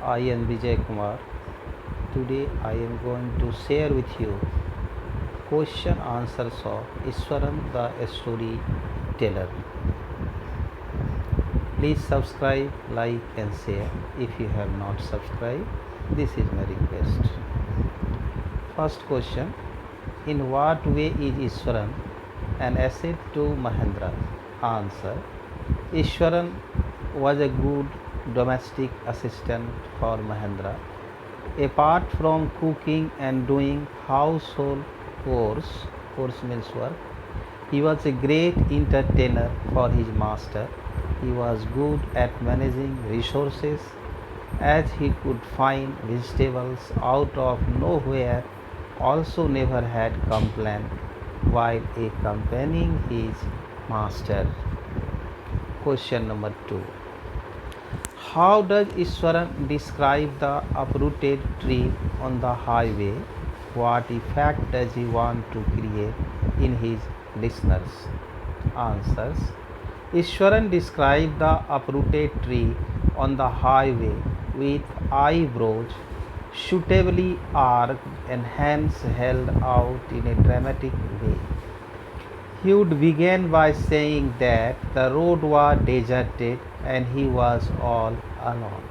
I am Vijay Kumar. Today I am going to share with you question answers of Iswaran the storyteller. Please subscribe, like and share. If you have not subscribed, this is my request. First question: in what way is Iswaran an asset to Mahendra? Answer: Iswaran was a good domestic assistant for Mahendra. Apart from cooking and doing household chores means work, he was a great entertainer for his master. He was good at managing resources as he could find vegetables out of nowhere, also never had complaint while accompanying his master. Question number 2. How does Iswaran describe the uprooted tree on the highway? What effect does he want to create in his listeners? Answers: Iswaran described the uprooted tree on the highway with eyebrows suitably arched and hands held out in a dramatic way. He would begin by saying that the road was deserted and he was all alone.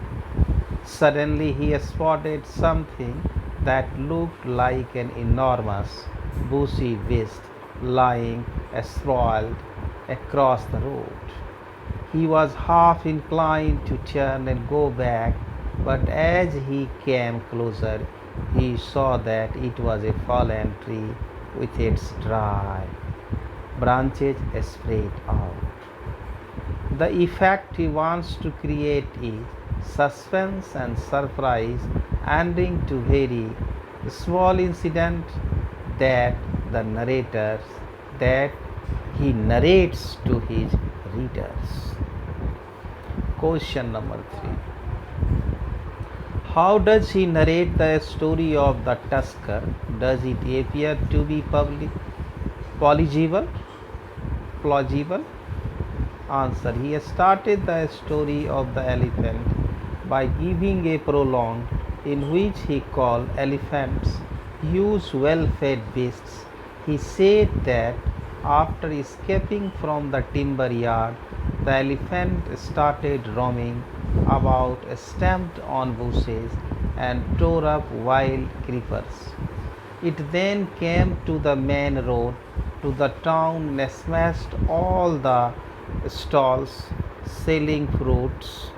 Suddenly he spotted something that looked like an enormous bushy beast lying sprawled across the road. He was half inclined to turn and go back, but as he came closer, he saw that it was a fallen tree with its dry branches spread out. The effect he wants to create is suspense and surprise, ending to very small incident that the narrators that he narrates to his readers. Question number 3. How does he narrate the story of the tusker? Does it appear to be plausible? Answer: he started the story of the elephant by giving a prologue in which he called elephants huge well-fed beasts. He said that after escaping from the timber yard, the elephant started roaming about, stamped on bushes, and tore up wild creepers. It then came to the main road to the town and smashed all the stalls selling fruits,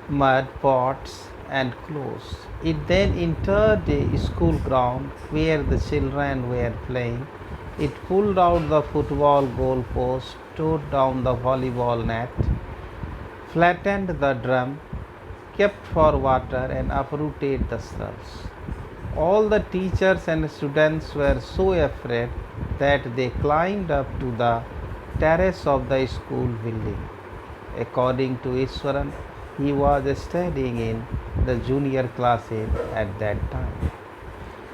mud pots, and clothes. It then entered a school ground where the children were playing. It pulled out the football goal post, tore down the volleyball net, flattened the drum kept for water, and uprooted the shrubs. All the teachers and students were so afraid that they climbed up to the terrace of the school building. According to Iswaran, he was studying in the junior classes at that time.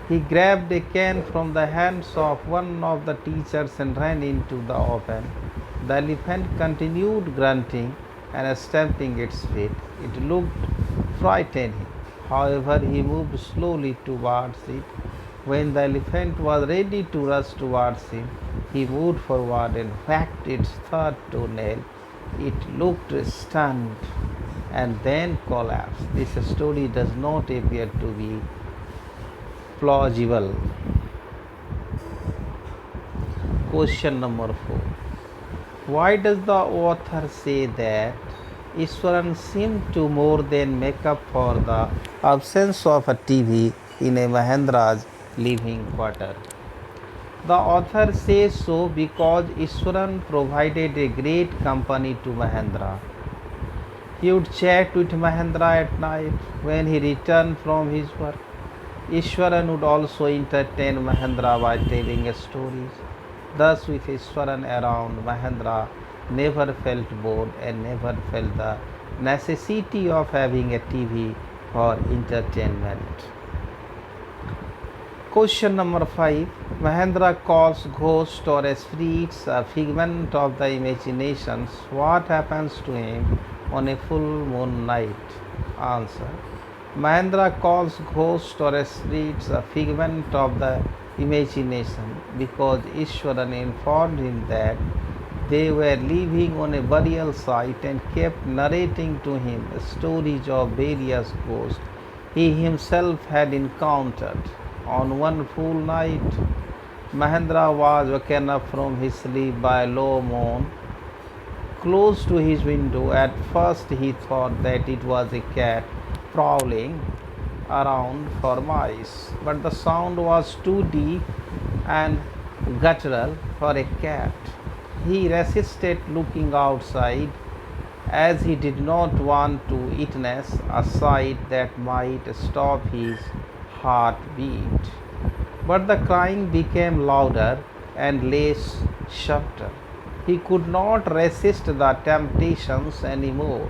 He grabbed a can from the hands of one of the teachers and ran into the open. The elephant continued grunting and stamping its feet. It looked frightening. However, he moved slowly towards it. When the elephant was ready to rush towards him, he moved forward and whacked its third toenail. It looked stunned and then collapsed. This story does not appear to be plausible. Question number 4. Why does the author say that Iswaran seemed to more than make up for the absence of a TV in a Mahendra's living quarter? The author says so because Iswaran provided a great company to Mahendra. He would chat with Mahendra at night when he returned from his work. Iswaran would also entertain Mahendra by telling stories. Thus, with Iswaran around, Mahendra never felt bored and never felt the necessity of having a TV for entertainment. Question number 5. Mahendra calls ghosts or spirits a figment of the imaginations. What happens to him on a full moon night? Answer. Mahendra calls ghosts or spirits a figment of the imagination because Ishwaran informed him that they were living on a burial site and kept narrating to him stories of various ghosts he himself had encountered. On one full night, Mahendra was woken up from his sleep by a low moan close to his window. At first, he thought that it was a cat prowling around for mice, but the sound was too deep and guttural for a cat. He resisted looking outside as he did not want to witness a sight that might stop his heartbeat. But the crying became louder and less subtle. He could not resist the temptations anymore.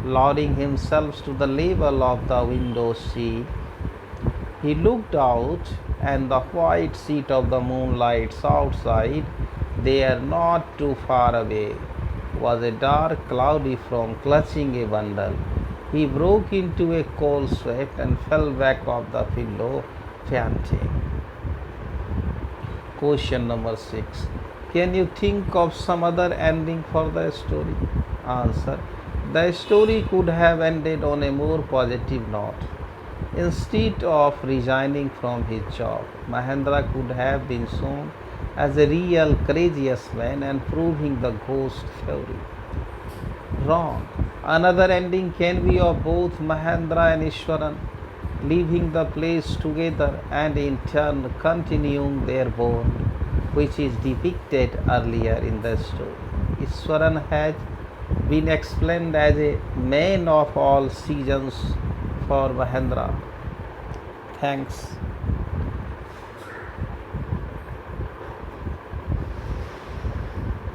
Lowering himself to the level of the window sill, he looked out, and the white sheet of the moonlights outside, there not too far away, was a dark cloudy form clutching a bundle. He broke into a cold sweat and fell back off the pillow, panting. Question number 6. Can you think of some other ending for the story? Answer. The story could have ended on a more positive note. Instead of resigning from his job, Mahendra could have been shown as a real courageous man and proving the ghost theory wrong. Another ending can be of both Mahendra and Ishwaran leaving the place together and in turn continuing their bond, which is depicted earlier in the story. Ishwaran has been explained as a man of all seasons for Mahendra. Thanks.